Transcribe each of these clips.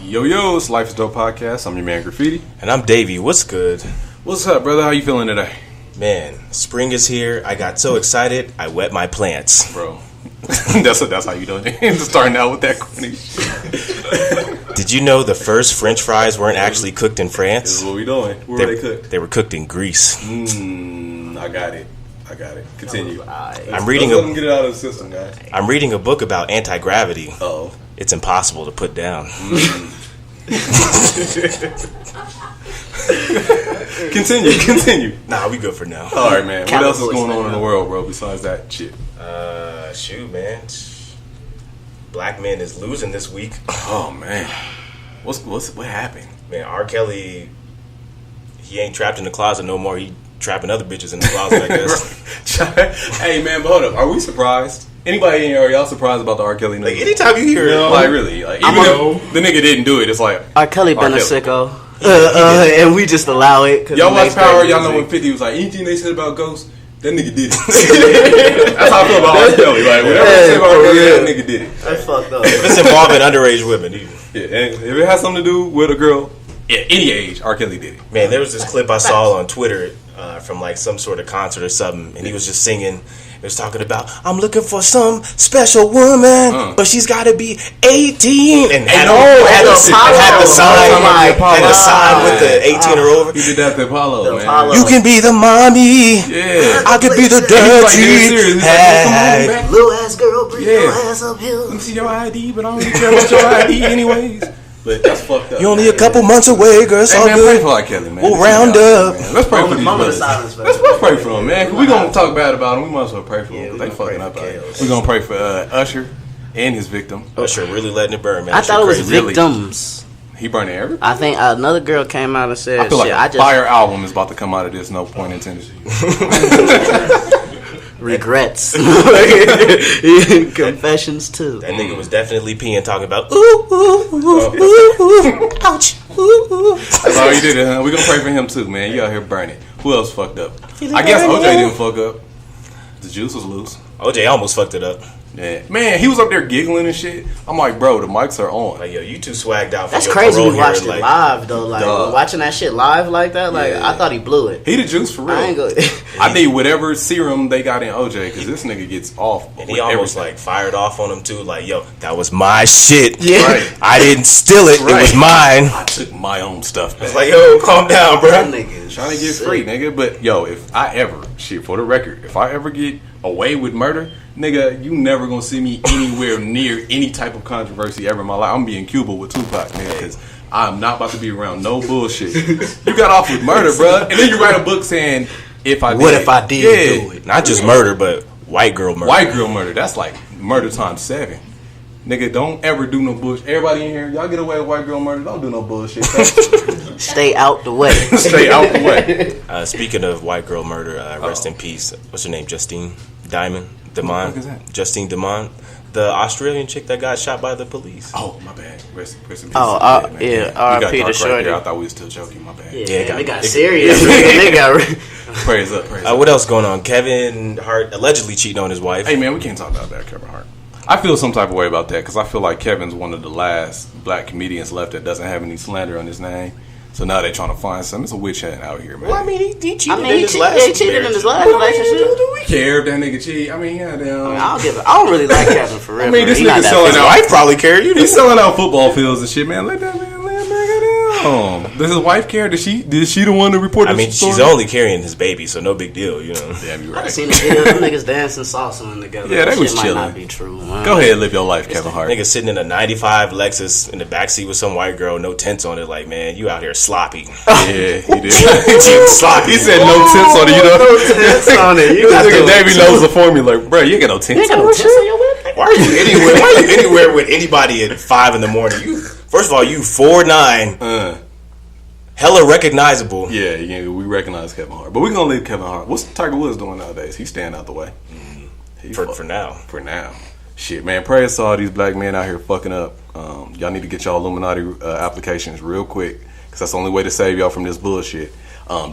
Yo, it's Life is Dope podcast. I'm your man Graffiti. And I'm Davey. What's good? What's up, brother? How you feeling today? Man, spring is here. I got so excited, I wet my plants. Bro, that's how you doing it. Starting out with that corny shit. Did you know the first French fries weren't actually cooked in France? This is what we doing. Where were they cooked? They were cooked in Greece. I got it. Continue. I'm reading let them get it out of the system, guys. I'm reading a book about anti-gravity. Uh-oh. It's impossible to put down. Continue. Nah, we good for now. All right, man. What else is going on in the world, bro, besides that shit? Shoot, man. Black men is losing this week. Oh, man. What happened? Man, R. Kelly, he ain't trapped in the closet no more. He trapping other bitches in the closet, I guess. Hey, man, but hold up. Are we surprised? Anybody in here, are y'all surprised about the R. Kelly news? Like, anytime you hear it. Like, really. Like, even if the nigga didn't do it, it's like... R. Kelly been a sicko. And we just allow it. Y'all watch Power, y'all know when 50 was like, anything they said about ghosts, that nigga did it. That's how I feel about R. Kelly. Like, whatever they say about R. Kelly, that nigga did it. That's fucked up. If it's involving underage women, even. Yeah, and if it has something to do with a girl at any age, R. Kelly did it. Man, there was this clip I saw on Twitter from like some sort of concert or something, and he was just singing. It was talking about, I'm looking for some special woman, but she's got to be 18. And had the sign with the 18 or over. He did that to Apollo, man. You can be the mommy. Yeah. I could be the dirty. Like, little ass girl, bring your ass up here. Let me see your ID, but I don't really care about your ID anyways. But that's fucked up. You're only a couple months away, girl. It's all good. Pray for R. Kelly, man. We'll round up. Let's pray for these brothers. Let's pray for them, man. Cause we gonna talk bad about them. We might as well pray for them. Cause they fucking up. We're gonna pray for Usher and his victim. Usher really letting it burn, man. I thought it was victims. He burning everything. I think another girl came out and said, I feel like a fire album is about to come out of this. No point intended. Regrets. Confessions too. That nigga was definitely peeing, talking about ouch. That's all he did. Huh? We gonna pray for him too, man. You out here burning. Who else fucked up? I guess OJ didn't fuck up. The juice was loose. OJ almost fucked it up. Yeah, man, he was up there giggling and shit. I'm like, bro, the mics are on. Like, yo, you too swagged out. That's crazy. We watched it live though. Like watching that shit live like that. Like I thought he blew it. He the juice for real. I need whatever serum they got in OJ because this nigga gets off. And he almost like fired off on him too. Like, yo, that was my shit. Yeah, right. I didn't steal it. Right. It was mine. I took my own stuff back. It's like, yo, calm down, bro. That nigga trying to get free, nigga. But yo, if I ever for the record, if I ever get away with murder, nigga, you never gonna see me anywhere near any type of controversy ever in my life. I'm being Cuba with Tupac, man, because I'm not about to be around no bullshit. You got off with murder, bro, and then you write a book saying if I did. What if I did do it? Not just murder, but white girl murder. White girl murder. That's like murder times 7. Nigga, don't ever do no bullshit. Everybody in here, y'all get away with white girl murder. Don't do no bullshit. Stay out the way. Stay out the way. Speaking of white girl murder, rest in peace. What's her name? Justine Dimond. Demond. What the fuck is that? Justine Demond. The Australian chick that got shot by the police. Oh, my bad. Rest in peace. Yeah, R.I.P. to Shorty. I thought we were still joking. My bad. Yeah, it got serious. They got praise up. What else going on? Kevin Hart allegedly cheating on his wife. Hey, man, we can't talk about that, Kevin Hart. I feel some type of way about that because I feel like Kevin's one of the last black comedians left that doesn't have any slander on his name. So now they're trying to find something. It's a witch hunt out here, man. Well, I mean, he cheated in his last relationship. Do we care if that nigga cheat? I mean, yeah, damn. I don't really like Kevin for real. I mean, this nigga selling out. His wife probably care. He's selling out football fields and shit, man. Let that man down. Does his wife care? Did she the one to report? I mean, she's only carrying his baby, so no big deal, you know. Damn, you're right. I've seen the video of them niggas dancing salsa together. Yeah, they was chilling. Might not be true. Man. Go ahead, live your life, Kevin Hart. Nigga sitting in a '95 Lexus in the backseat with some white girl, no tents on it. Like, man, you out here sloppy. Yeah, he did. Sloppy. He said no tents on it. You know, no tents on it. You got Davey knows the formula, bro. You ain't got no tents. You got no tents on your whip. Why are you anywhere? Why are you anywhere with anybody at 5 in the morning? You first of all, you 4'9". Hella recognizable. Yeah, we recognize Kevin Hart. But we're going to leave Kevin Hart. What's Tiger Woods doing nowadays? He's staying out the way. For now. For now. Shit, man. Prayers to all these black men out here fucking up. Y'all need to get y'all Illuminati applications real quick because that's the only way to save y'all from this bullshit.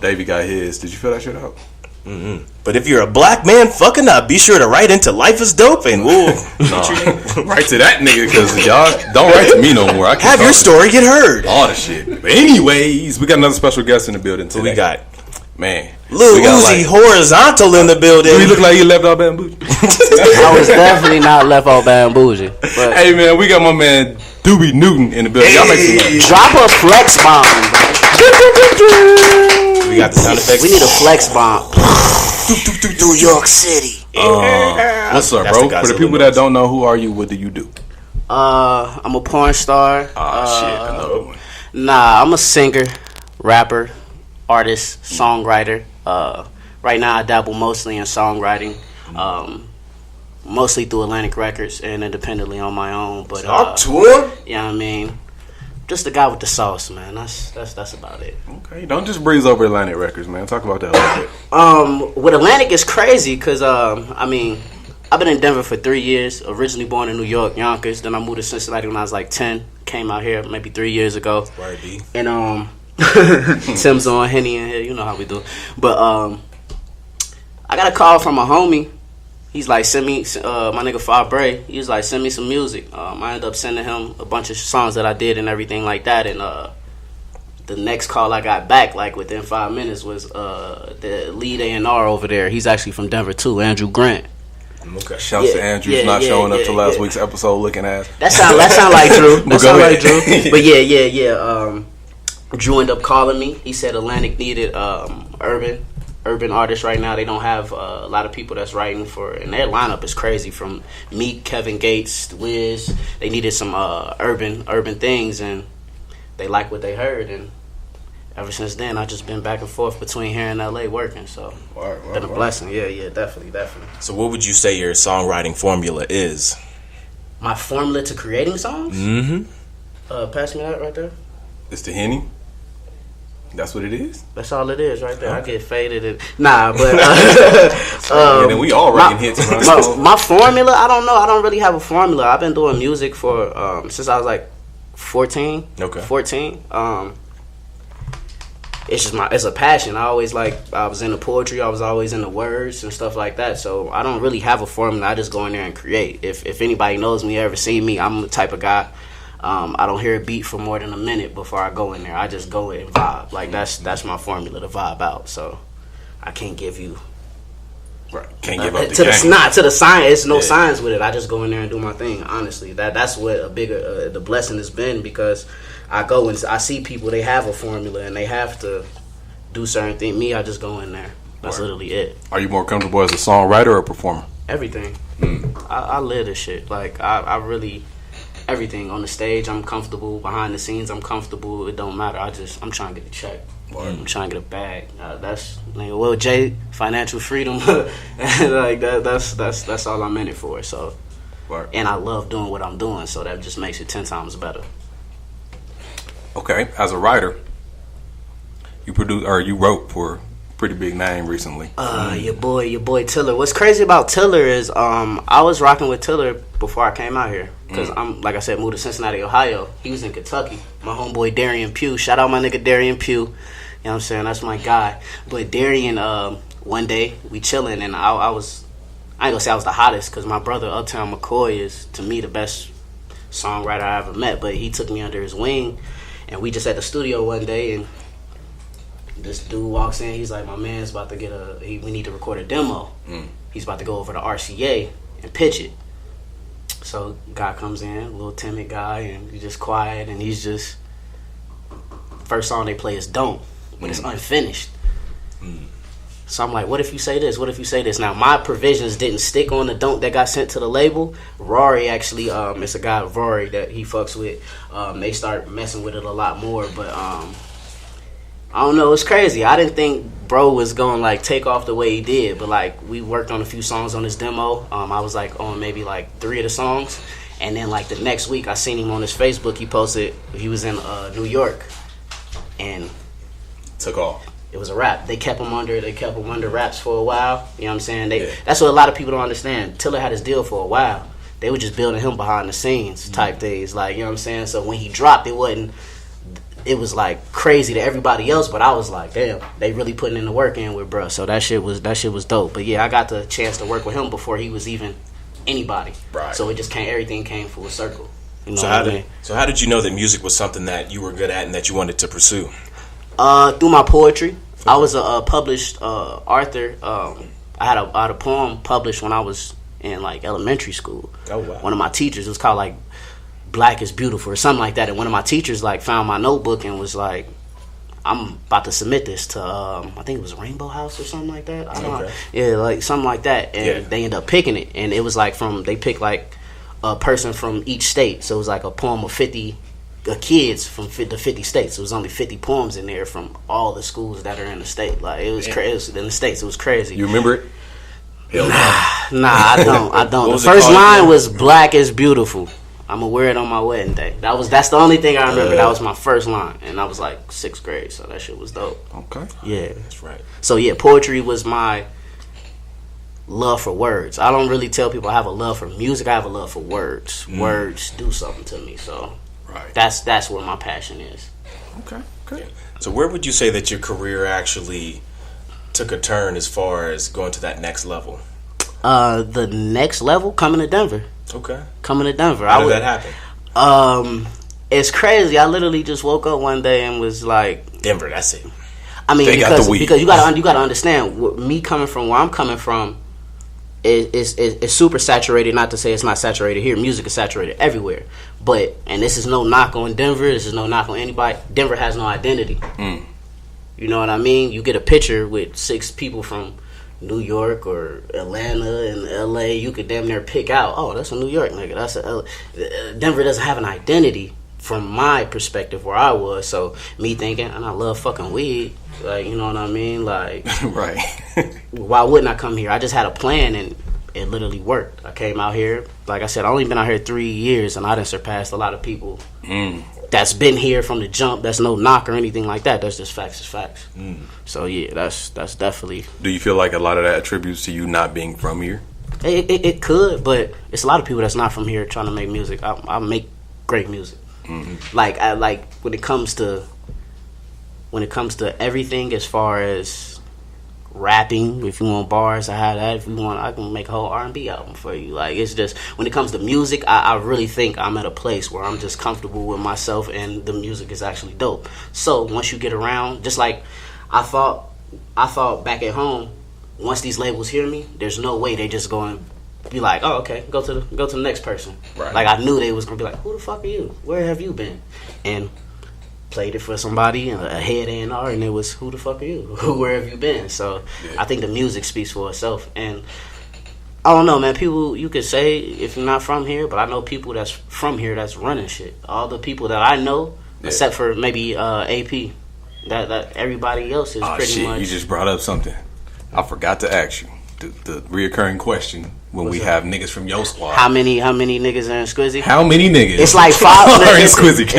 Davey got his. Did you fill that shit out? But if you're a black man fucking up, be sure to write into Life is Dope and we'll write to that nigga because y'all don't write to me no more. I can't have your story get heard. All the shit. But anyways, we got another special guest in the building today. Who we got? Man, Lil Uzi horizontal in the building. Do he look like he left out Bamboo? I was definitely not left out Bamboo. But hey man, we got my man Doobie Newton in the building. Y'all make some noise. Drop a flex bomb, bro. We got the sound effects. We need a flex bomb. New York City. What's up, bro? For the people that don't know, who are you? What do you do? I'm a porn star. Shit, another one. Nah, I'm a singer, rapper, artist, songwriter. Right now I dabble mostly in songwriting. Mostly through Atlantic Records and independently on my own. But talk to him. You know what I mean? Just the guy with the sauce, man. That's about it. Okay, don't just breeze over Atlantic Records, man. Talk about that a little bit. With Atlantic is crazy because I mean, I've been in Denver for 3 years. Originally born in New York, Yonkers. Then I moved to Cincinnati when I was like 10. Came out here maybe 3 years ago. Word B. And Tim's on Henny in here. You know how we do. But I got a call from a homie. He's like, send me, my nigga Fabre, he was like, send me some music. I ended up sending him a bunch of songs that I did and everything like that. And the next call I got back, like within 5 minutes, was the lead A&R over there. He's actually from Denver too, Andrew Grant. Okay. Shouts to Andrew's not showing up to last week's episode looking ass. That sound like Drew. That sound like Drew. But yeah. Drew ended up calling me. He said Atlantic needed urban artists right now. They don't have a lot of people that's writing for, and their lineup is crazy. From Meek, Kevin Gates, Wiz. They needed some urban things, and they like what they heard. And ever since then, I just been back and forth between here and LA working. So been a blessing. Yeah, definitely. So what would you say your songwriting formula is? My formula to creating songs? Mm-hmm. Pass me that right there. It's the Henny. That's what it is. That's all it is right there. Okay. I get faded and but and then we all writing hits. My formula, I don't know. I don't really have a formula. I've been doing music for since I was like 14. Okay. 14. It's just it's a passion. I was into poetry. I was always into words and stuff like that. So I don't really have a formula. I just go in there and create. If anybody knows me, ever seen me, I'm the type of guy. I don't hear a beat for more than a minute before I go in there. I just go and vibe. Like that's my formula to vibe out. So I can't give you can't give up to the science. No science with it. I just go in there and do my thing. Honestly, that's what a bigger the blessing has been, because I go and I see people, they have a formula and they have to do certain things. Me, I just go in there. That's literally it. Are you more comfortable as a songwriter or a performer? Everything. I live this shit. Like I really. Everything on the stage, I'm comfortable. Behind the scenes, I'm comfortable. It don't matter. I'm trying to get a check. I'm trying to get a bag. That's like, Jay, financial freedom. Like that's all I'm in it for. So, and I love doing what I'm doing. So that just makes it 10 times better. Okay, as a writer, you wrote for a pretty big name recently. Your boy Tiller. What's crazy about Tiller is I was rocking with Tiller before I came out here. Because I'm, like I said, moved to Cincinnati, Ohio. He was in Kentucky. My homeboy Darian Pugh. Shout out my nigga Darian Pugh. You know what I'm saying? That's my guy. But Darian, one day, we chilling, and I ain't gonna say I was the hottest, because my brother Uptown McCoy is, to me, the best songwriter I ever met. But he took me under his wing, and we just at the studio one day, and this dude walks in. He's like, my man's about to we need to record a demo. He's about to go over to RCA and pitch it. So guy comes in, a little timid guy, and he's just quiet, and he's just, first song they play is Don't, but it's unfinished. So I'm like, what if you say this? What if you say this? Now, my provisions didn't stick on the Don't that got sent to the label. Rory actually, it's a guy, Rory, that he fucks with. They start messing with it a lot more, but I don't know, it's crazy. I didn't think bro was gonna like take off the way he did, but like we worked on a few songs on this demo. I was like on maybe like 3 of the songs, and then like the next week I seen him on his Facebook. He posted he was in New York, and took off. It was a rap. They kept him under wraps for a while. You know what I'm saying? That's what a lot of people don't understand. Tiller had his deal for a while. They were just building him behind the scenes type things, like, you know what I'm saying. So when he dropped, it wasn't it was like crazy to everybody else, but I was like, damn, they really putting in the work in with bruh. So that shit was dope. But yeah, I got the chance to work with him before he was even anybody. Right. So it just everything came full circle. You know so how did you know that music was something that you were good at and that you wanted to pursue? Through my poetry. I was a published author. I had a poem published when I was in like elementary school. Oh wow! One of my teachers, it was called like "Black is Beautiful" or something like that. And one of my teachers like found my notebook and was like, "I'm about to submit this to I think it was Rainbow House or something like that. I don't know. Yeah, like something like that." And they ended up picking it, and it was like they picked like a person from each state. So it was like a poem of 50 kids from the 50 states. It was only 50 poems in there from all the schools that are in the state. Like it was crazy in the states. It was crazy. You remember it? Nah, I don't. The first line was "Black is beautiful. I'ma wear it on my wedding day." That's the only thing I remember. That was my first line, and I was like 6th grade, so that shit was dope. Okay. Yeah, that's right. So yeah, poetry was my love for words. I don't really tell people I have a love for music. I have a love for words. Words do something to me. So that's where my passion is. Okay. Yeah. So where would you say that your career actually took a turn as far as going to that next level? The next level, coming to Denver. Okay. Coming to Denver. How did that happen? It's crazy. I literally just woke up one day and was like, Denver, that's it. I mean, because you gotta understand, me coming from where I'm coming from, it's super saturated. Not to say it's not saturated here. Music is saturated everywhere. But, and this is no knock on Denver. This is no knock on anybody. Denver has no identity. You know what I mean? You get a picture with 6 people from New York or Atlanta and LA. You could damn near pick out, oh, that's a New York nigga. That's Denver doesn't have an identity from my perspective where I was. So me thinking, and I love fucking weed. Like, you know what I mean? Like, right. Why wouldn't I come here? I just had a plan and it literally worked. I came out here. Like I said, I only been out here 3 years and I done surpassed a lot of people that's been here from the jump. That's no knock or anything like that. That's just facts is facts. So yeah, that's definitely. Do you feel like a lot of that attributes to you not being from here? It could, but it's a lot of people that's not from here trying to make music. I make great music. Like when it comes to everything as far as rapping, if you want bars, I have that. If you want, I can make a whole R&B album for you. Like, it's just, when it comes to music, I really think I'm at a place where I'm just comfortable with myself and the music is actually dope. So once you get around, just like I thought back at home, once these labels hear me, there's no way they just going to be like, oh, okay, go to the next person. Right. Like, I knew they was going to be like, who the fuck are you? Where have you been? And played it for somebody, a head A&R, and it was, who the fuck are you? Where have you been? So I think the music speaks for itself. And I don't know, man, people, you could say if you're not from here, but I know people that's from here that's running shit. All the people that I know, except for maybe AP, that everybody else is pretty much. You just brought up something I forgot to ask you. The reoccurring question when we have niggas from your squad. How many niggas are in Squizzy? How many niggas? It's like 5. Are in Squizzy.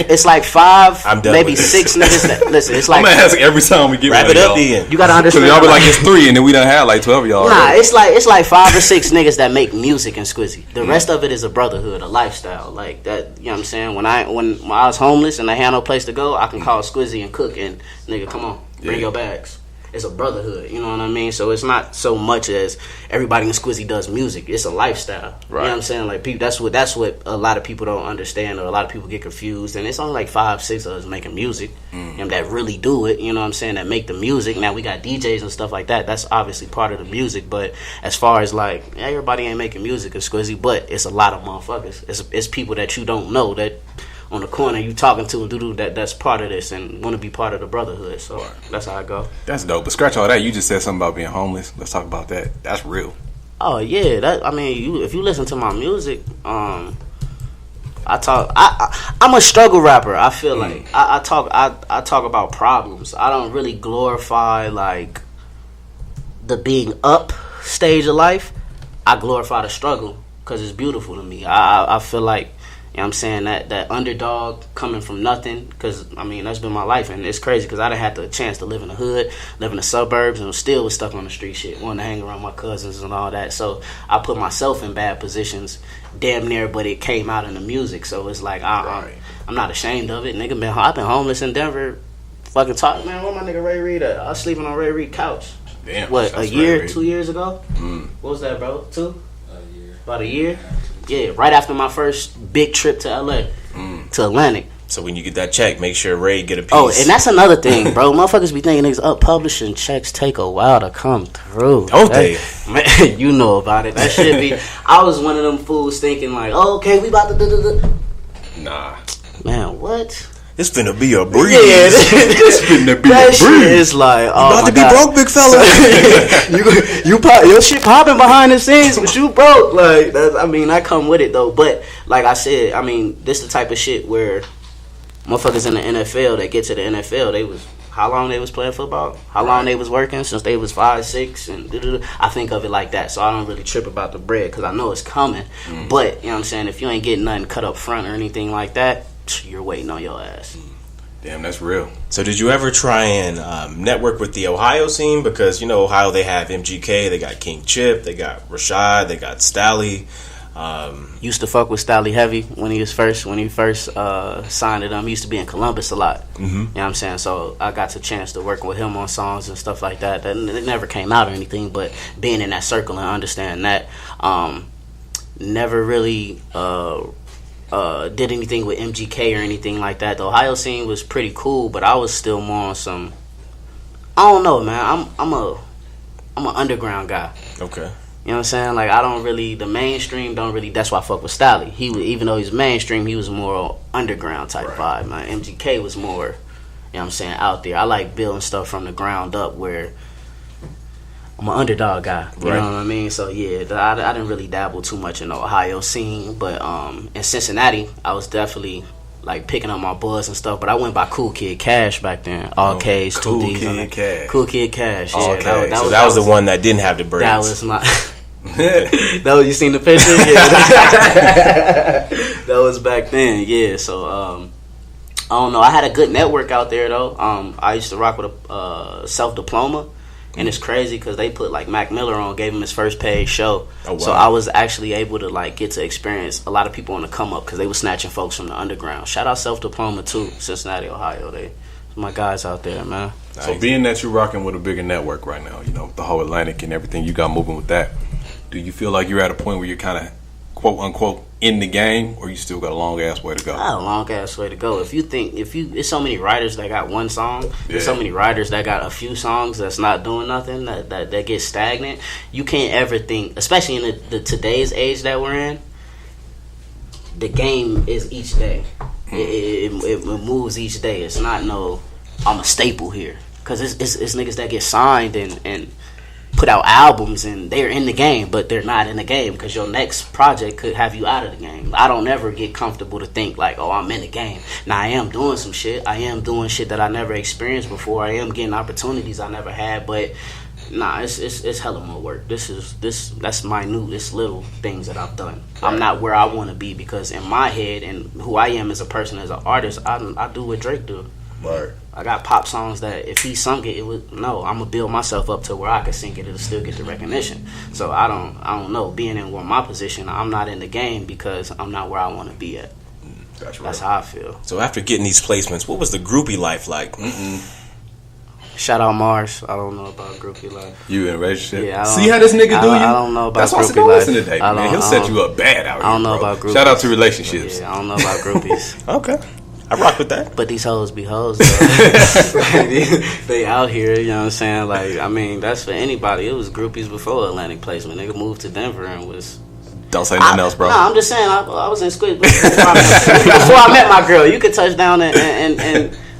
It's like 5. I'm done maybe with 6 niggas. Listen, it's like I'm gonna ask every time we get wrap it up. You gotta understand. Y'all be like it's 3, and then we done had like 12 of y'all. Nah, already. It's like 5 or 6 niggas that make music in Squizzy. The rest of it is a brotherhood, a lifestyle. Like that. You know what I'm saying? When I was homeless and I had no place to go, I can call Squizzy and cook and nigga, come on, bring your bags. It's a brotherhood, you know what I mean? So it's not so much as everybody in Squizzy does music. It's a lifestyle. Right. You know what I'm saying? Like, people, that's what a lot of people don't understand, or a lot of people get confused. And it's only like 5, 6 of us making music and that really do it, you know what I'm saying, that make the music. Now we got DJs and stuff like that. That's obviously part of the music. But as far as like, everybody ain't making music in Squizzy, but it's a lot of motherfuckers. It's people that you don't know that on the corner you talking to and that's part of this and want to be part of the brotherhood. So that's how I go. That's dope. But scratch all that. You just said something about being homeless. Let's talk about that. That's real. Oh yeah. If you listen to my music, I'm a struggle rapper. I feel like I talk about problems. I don't really glorify like the being up stage of life. I glorify the struggle because it's beautiful to me. I feel like, you know what I'm saying, that underdog coming from nothing, because, I mean, that's been my life, and it's crazy because I done had the chance to live in the hood, live in the suburbs, and still was stuck on the street shit, wanting to hang around my cousins and all that. So I put myself in bad positions damn near, but it came out in the music. So it's like, I'm not ashamed of it. Nigga, I've been homeless in Denver. Fucking talk, man. Where my nigga Ray Reed at? I was sleeping on Ray Reed couch. Damn. What, a year, 2 years ago? What was that, bro? 2? A year. About a year? Yeah, right after my first big trip to LA, to Atlantic. So when you get that check, make sure Ray get a piece. Oh, and that's another thing, bro. Motherfuckers be thinking niggas up publishing checks take a while to come through. Don't they? Man, you know about it. That shit be. I was one of them fools thinking like, oh, okay, we about to. Nah. Man, what? It's finna be a breeze. Yeah, It's finna be a that breeze. shit is like, oh About my to be God. broke, big fella. you pop, your shit popping behind the scenes, but you broke. Like, I mean, I come with it though. But like I said, I mean, this the type of shit where motherfuckers in the NFL, they get to the NFL, they was how long they was playing football, how long they was working since they was 5, 6, and I think of it like that. So I don't really trip about the bread because I know it's coming. But you know what I'm saying, if you ain't getting nothing cut up front or anything like that, you're waiting on your ass. Damn, that's real. So did you ever try and network with the Ohio scene? Because, you know, Ohio, they have MGK, they got King Chip, they got Rashad, they got Stally. Used to fuck with Stally heavy when he first signed to them. He used to be in Columbus a lot. You know what I'm saying? So I got the chance to work with him on songs and stuff like that. That it never came out or anything, but being in that circle and understanding that, never really did anything with MGK or anything like that. The Ohio scene was pretty cool, but I was still more on some. I don't know, man. I'm an underground guy. Okay. You know what I'm saying? Like, I don't really, the mainstream don't really, that's why I fuck with Stally. Even though he's mainstream, he was more underground type vibe. My MGK was more, you know what I'm saying, out there. I like building stuff from the ground up where I'm an underdog guy. You know what I mean? So, yeah, I didn't really dabble too much in the Ohio scene. But in Cincinnati, I was definitely, like, picking up my buzz and stuff. But I went by Cool Kid Cash back then. All K's, 2 Cool D's. Kid Cash. Cool Kid Cash, yeah. Okay. That was the one that didn't have the braids. That was my... that was, you seen the picture? Yeah. That was back then, yeah. So I don't know. I had a good network out there though. I used to rock with a Self Diploma, and it's crazy because they put like Mac Miller on, gave him his first paid show. Oh, wow. So I was actually able to like get to experience a lot of people on the come up because they were snatching folks from the underground. Shout out Self Diploma too, Cincinnati, Ohio. They my guys out there, man. So being that you're rocking with a bigger network right now, you know, the whole Atlantic and everything you got moving with that, do you feel like you're at a point where you're kind of quote unquote in the game, or you still got a long ass way to go? I got a long ass way to go. It's so many writers that got one song. There's so many writers that got a few songs that's not doing nothing, that get stagnant. You can't ever think, especially in the today's age that we're in. The game is each day. It moves each day. It's not I'm a staple here, because it's niggas that get signed and put out albums and they're in the game, but they're not in the game because your next project could have you out of the game. I don't ever get comfortable to think like, oh, I'm in the game. Now I am doing some shit. I am doing shit that I never experienced before. I am getting opportunities I never had, but nah, it's hella more work. That's minute. It's little things that I've done. I'm not where I want to be because in my head and who I am as a person, as an artist, I do what Drake do. Right. I got pop songs that if he sung it, I'm gonna build myself up to where I can sing it, it'll still get the recognition. So I don't know. Being in my position, I'm not in the game because I'm not where I want to be at. That's how I feel. So after getting these placements, what was the groupie life like? Shout out Mars. I don't know about groupie life. You in a relationship? Yeah, see how this nigga do you? I don't know about That's why I said groupie don't life. listen today, man. He'll set you up bad out here. I don't know bro. about groupies. Shout out to relationships. Yeah, I don't know about groupies. Okay. I rock with that. But these hoes be hoes, though. They out here, you know what I'm saying? Like, I mean, that's for anybody. It was groupies before Atlantic placement. Nigga moved to Denver and was... Don't say nothing else, bro. No, I'm just saying, I was in Squid before I met my girl. You could touch down and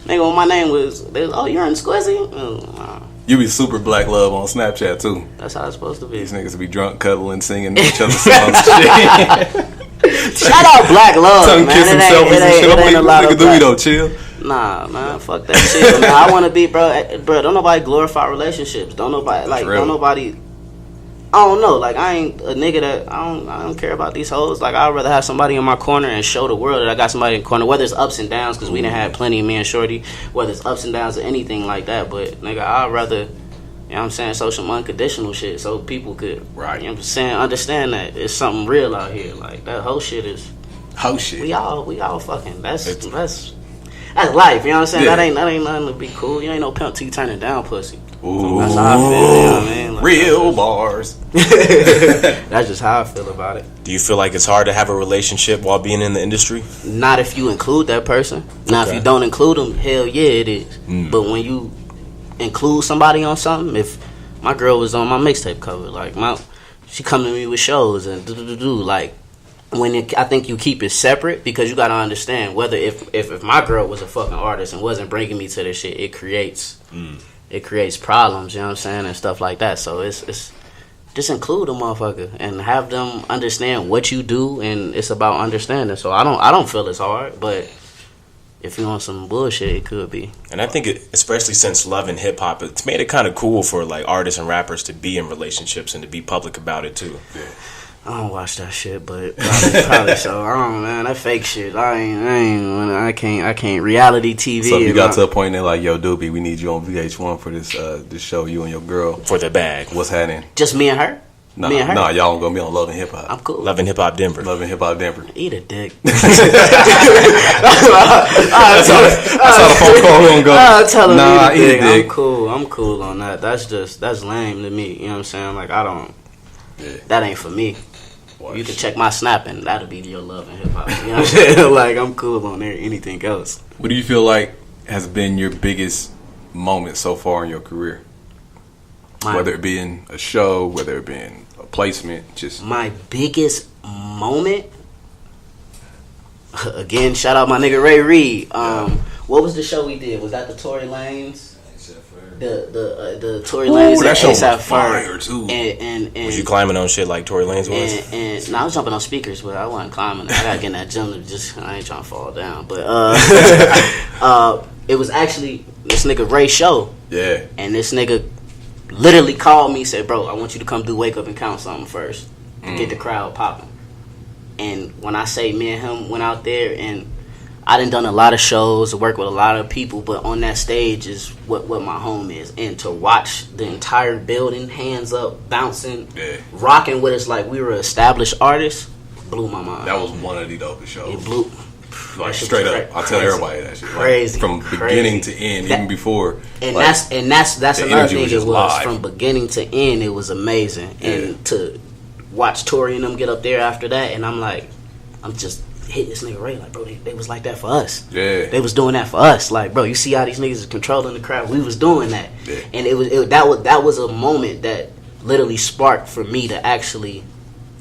nigga, when my name was, they was, oh, you're in Squizzy? You be super black love on Snapchat, too. That's how it's supposed to be. These niggas be drunk, cuddling, singing each other's songs and shit. Shout out Black Love, Tongue man. kissing selfies and shit. I'm like, nigga, do we don't chill? Nah, man, fuck that shit. Man, I want to be, bro. Don't nobody glorify relationships. Don't nobody don't nobody. I don't know. Like, I ain't a nigga that I don't care about these hoes. Like, I'd rather have somebody in my corner and show the world that I got somebody in the corner. Whether it's ups and downs, because we done had plenty of me and Shorty. Whether it's ups and downs or anything like that, but nigga, I'd rather. You know what I'm saying? So some unconditional shit so people could, right. You know what I'm saying? Understand that it's something real out here. Like, that whole shit is, Oh shit. We all fucking. That's life. You know what I'm saying? Yeah. That ain't nothing to be cool. You ain't no pimp till you turning down pussy. Ooh, That's how I feel. You know what I mean? Like, real bars. That's just how I feel about it. Do you feel like it's hard to have a relationship while being in the industry? Not if you include that person. Now, if you don't include them, hell yeah, it is. But when you include somebody on something, if my girl was on my mixtape cover, like she come to me with shows and like I think you keep it separate because you gotta understand whether if my girl was a fucking artist and wasn't bringing me to this shit, it creates problems, you know what I'm saying, and stuff like that. So it's just include a motherfucker and have them understand what you do, and it's about understanding. So I don't feel it's hard, but if you want some bullshit, it could be. And I think, especially since love and hip hop, it's made it kind of cool for like artists and rappers to be in relationships and to be public about it too. Yeah. I don't watch that shit, but probably so. I don't know, man. That fake shit. I can't. Reality TV. So if you got to a point they're like, yo, Doobie, we need you on VH1 for this show, you and your girl. For the bag. What's happening? Just me and her? Nah, me and her? Nah, y'all gonna be on Love and Hip Hop. I'm cool. Love and Hip Hop Denver. Love and Hip Hop Denver. Eat a dick. I saw the phone call gonna go. I'll tell him nah, eat a dick. dick. I'm cool on that. That's lame to me. You know what I'm saying? Like Yeah. that ain't for me. Watch. You can check my snap and that'll be your love and hip hop. You know what I'm saying? Like I'm cool on there. Anything else? What do you feel like has been your biggest moment so far in your career? Whether it be in a show, whether it be in a placement, just my biggest moment. Again, shout out my nigga Ray Reed. What was the show we did? Was that the Tory Lanez? The Tory Lanez that show was ASAP fire too. And Was you climbing on shit like Tory Lanez was? And I was jumping on speakers, but I wasn't climbing. I gotta get in that gym to I ain't trying to fall down. But it was actually this nigga Ray show. Yeah. And this nigga literally called me, said, bro, I want you to come do Wake Up and Count something first to get the crowd popping. And when I say me and him went out there, and I done a lot of shows, worked with a lot of people, but on that stage is what my home is. And to watch the entire building, hands up, bouncing, rocking with us like we were established artists, blew my mind. That was one of the dopest shows. It blew. Like straight up, I tell everybody that shit. Crazy, from beginning to end, even before. And like, that's another thing. It was live. from beginning to end. It was amazing, and to watch Tori and them get up there after that, and I'm just hitting this nigga Ray like, bro, they was like that for us. Yeah, they was doing that for us. Like, bro, you see how these niggas is controlling the crowd? We was doing that, and that was a moment that literally sparked for me to actually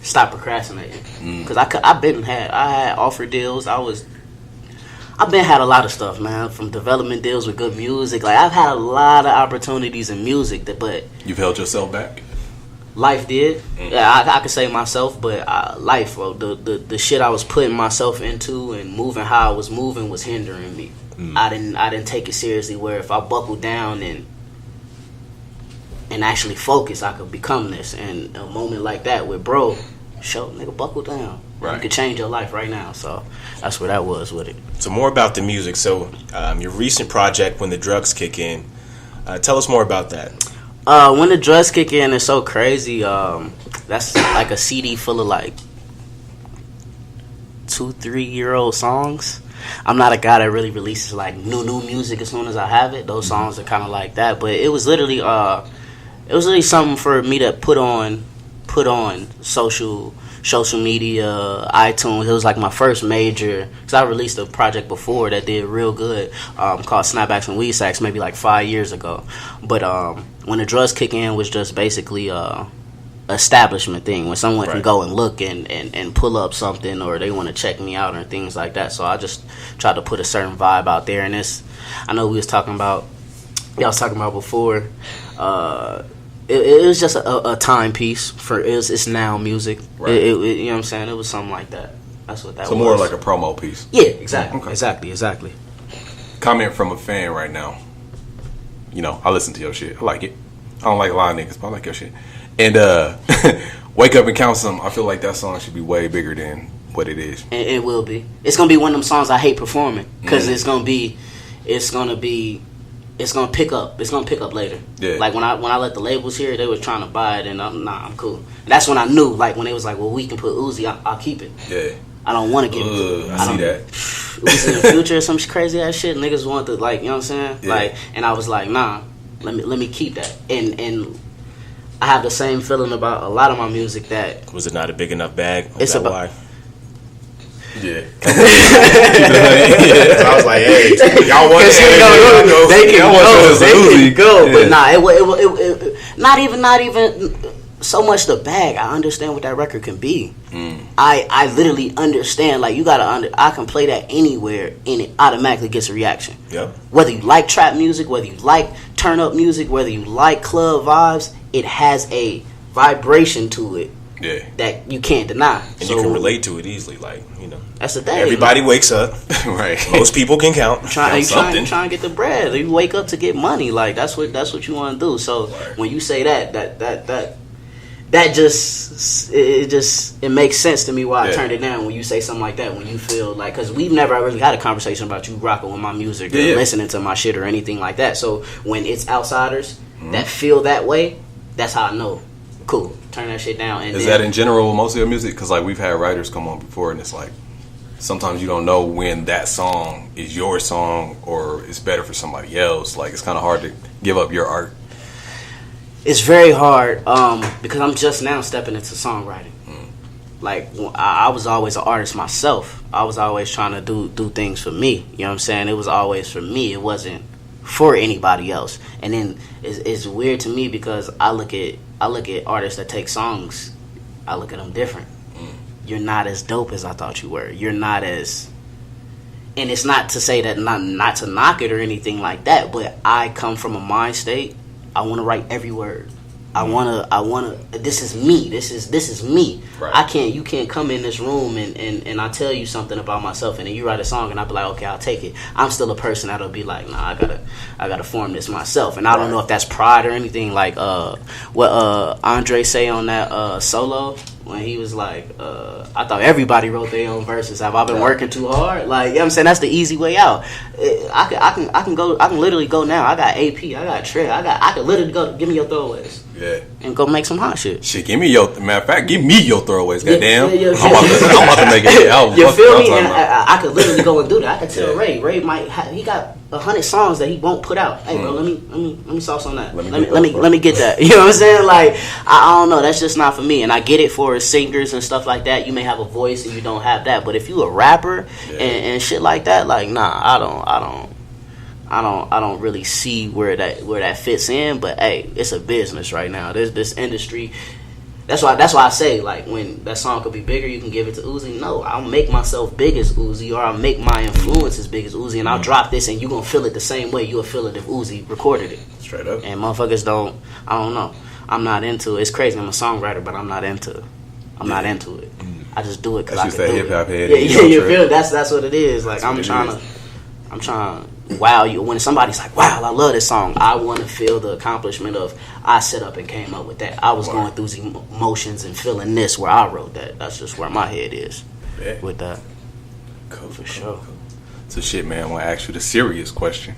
stop procrastinating, because I had offer deals. I've been had a lot of stuff, man, from development deals with good music. Like, I've had a lot of opportunities in music, but you've held yourself back. Life did. Yeah, I could say myself, but life, bro, the shit I was putting myself into and moving how I was moving was hindering me. I didn't take it seriously. Where if I buckled down and actually focus, I could become this. And a moment like that with bro, nigga, buckle down. Right. You could change your life right now. So that's where that was with it. So more about the music. So your recent project, When the Drugs Kick In, tell us more about that. When the Drugs Kick In is so crazy. That's like a CD full of like 2-3 year old songs. I'm not a guy that really releases like new music as soon as I have it. Those songs are kind of like that. But it was literally something for me to put on social media, iTunes. It was like my first major, because I released a project before that did real good, called Snapbacks and Weed Sacks, maybe like 5 years ago. But When the Drugs Kick In was just basically establishment thing, when someone can go and look and pull up something, or they want to check me out or things like that. So I just tried to put a certain vibe out there. And I know y'all was talking about before, it was just a timepiece for it's now music. Right. You know what I'm saying? It was something like that. That's what that was. So more like a promo piece. Yeah, exactly. Okay. Exactly. Comment from a fan right now. You know, I listen to your shit. I like it. I don't like a lot of niggas, but I like your shit. And Wake Up and Count Some, I feel like that song should be way bigger than what it is. It will be. It's gonna be one of them songs I hate performing, because it's gonna pick up. It's gonna pick up later. Yeah. Like when I let the labels hear it, they were trying to buy it, and I'm cool. And that's when I knew, like when they was like, well, we can put Uzi, I'll keep it. Yeah. I don't want to get. I see that. It was in the future or some crazy ass shit. Niggas want to, like, you know what I'm saying? Yeah. Like, and I was like, nah, let me keep that. And I have the same feeling about a lot of my music. That was it not a big enough bag? It's about. Why? Yeah. So I was like, hey, y'all want to they can go. Yeah. But nah, it not even so much the bag. I understand what that record can be. I literally understand. Like, you gotta I can play that anywhere and it automatically gets a reaction. Yep. Whether you like trap music, whether you like turn up music, whether you like club vibes, it has a vibration to it. Yeah. That you can't deny. And so, you can relate to it easily, like, you know. That's the thing. Everybody wakes up. Right. Most people can count. Trying to get the bread. You wake up to get money. Like, that's what you want to do. So when you say that just it makes sense to me why I turned it down when you say something like that. When you feel like, because we've never really had a conversation about you rocking with my music or listening to my shit or anything like that. So when it's outsiders that feel that way, that's how I know. Cool, turn that shit down. And is that in general with most of your music? Because like we've had writers come on before, and it's like sometimes you don't know when that song is your song or it's better for somebody else. Like, it's kind of hard to give up your art. It's very hard because I'm just now stepping into songwriting. Like, I was always an artist myself. I was always trying to do things for me. You know what I'm saying? It was always for me. It wasn't for anybody else. And then it's weird to me because I look at artists that take songs. I look at them different. You're not as dope as I thought you were. You're not as, and it's not to say that not to knock it or anything like that. But I come from a mind state. I want to write every word. I wanna. This is me. This is me. Right. You can't come in this room and I tell you something about myself and then you write a song and I'll be like, okay, I'll take it. I'm still a person that'll be like, nah, I gotta form this myself. And I don't know if that's pride or anything. Like what Andre say on that solo when he was like, I thought everybody wrote their own verses. Have I been working too hard? Like, you know what I'm saying? That's the easy way out. I can literally go now. I got AP, I got Trey, I can literally go, give me your throwaways. Yeah. And go make some hot shit. Shit, give me your throwaways, goddamn. I'm about to make a hit album. You feel me? And I could literally go and do that. I could tell Ray might he got 100 songs that he won't put out. Hey, bro, let me sauce on that. Let me get that. You know what I'm saying? Like, I don't know. That's just not for me. And I get it for singers and stuff like that. You may have a voice and you don't have that. But if you a rapper and shit like that, like, nah, I don't really see where that fits in. But hey, it's a business right now. This industry. That's why I say, like, when that song could be bigger, you can give it to Uzi. No, I'll make myself big as Uzi, or I'll make my influence as big as Uzi, and I'll drop this, and you're gonna feel it the same way you'll feel it if Uzi recorded it. Straight up. And motherfuckers I don't know. I'm not into it. It's crazy. I'm a songwriter, but I'm not into it. I just do it because I can do it. That's just that hip hop head. Yeah, you feel it. That's what it is. Like, I'm trying to wow you. When somebody's like, wow, I love this song, I want to feel the accomplishment of I set up and came up with that. I was going through the emotions and feeling this where I wrote that. That's just where my head is with that. Cool, for sure. Cool. So shit, man, I want to ask you the serious question.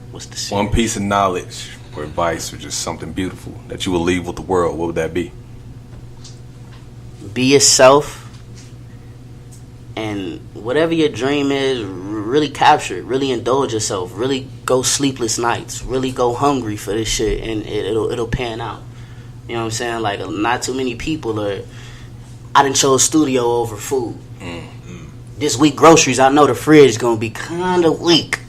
What's the serious? One piece of knowledge or advice or just something beautiful that you will leave with the world, what would that be? Be yourself, and whatever your dream is, really capture it. Really indulge yourself. Really go sleepless nights. Really go hungry for this shit, and it'll pan out. You know what I'm saying? Like, not too many people are. I done chose studio over food. Mm-hmm. This week groceries, I know the fridge is gonna be kind of weak,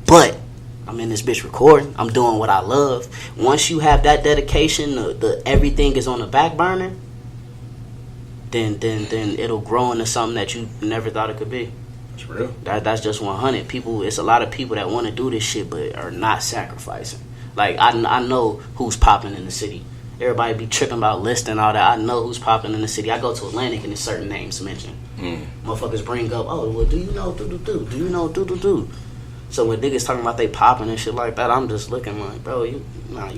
but I'm in this bitch recording. I'm doing what I love. Once you have that dedication, the everything is on the back burner. Then it'll grow into something that you never thought it could be. It's real. That's just 100. People, it's a lot of people that want to do this shit but are not sacrificing. Like, I know who's popping in the city. Everybody be tripping about lists and all that. I know who's popping in the city. I go to Atlantic and there's certain names mentioned. Motherfuckers bring up, oh, well, do you know do-do-do? Do you know do-do-do? So when niggas talking about they popping and shit like that, I'm just looking like, bro, you not.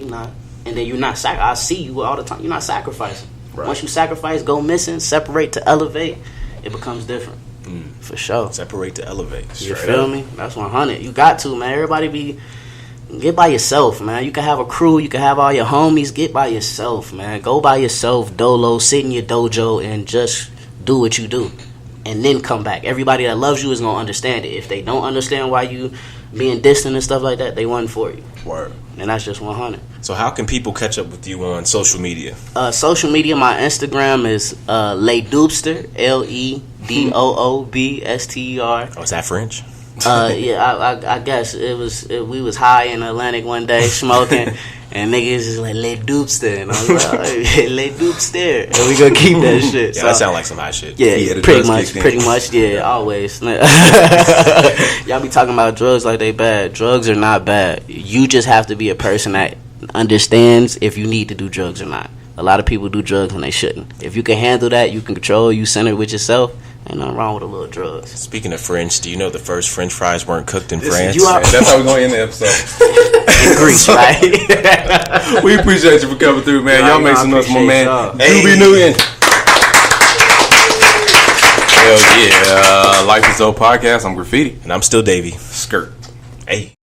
And then you're not I see you all the time. You're not sacrificing. Right. Once you sacrifice, go missing, separate to elevate, it becomes different. For sure. Separate to elevate. You feel me? That's 100. You got to, man. Everybody get by yourself, man. You can have a crew. You can have all your homies. Get by yourself, man. Go by yourself, dolo, sit in your dojo, and just do what you do. and then come back. Everybody that loves you is gonna understand it. If they don't understand why you being distant and stuff like that, they wasn't for you. Word. And that's just 100. So how can people catch up with you on social media? Social media, my Instagram is LeDoobster, LeDoobster. Oh, is that French? Yeah, I guess we was high in Atlantic one day smoking, and niggas is like LeDoobster, and I was like, LeDoobster, and we gonna keep that shit. Yeah, so, that sound like some hot shit. Yeah, pretty much, yeah, always. Y'all be talking about drugs like they bad. Drugs are not bad. You just have to be a person that understands if you need to do drugs or not. A lot of people do drugs when they shouldn't. If you can handle that, you can control, you centered with yourself, ain't nothing wrong with a little drugs. Speaking of French, do you know the first French fries weren't cooked in France? That's how we're going to end the episode. In Greece, right? We appreciate you for coming through, man. Y'all make some noise, my man. Doobie Newton. Hell yeah. Life is Dope Podcast. I'm Graffiti. And I'm still Davey. Skirt. Hey.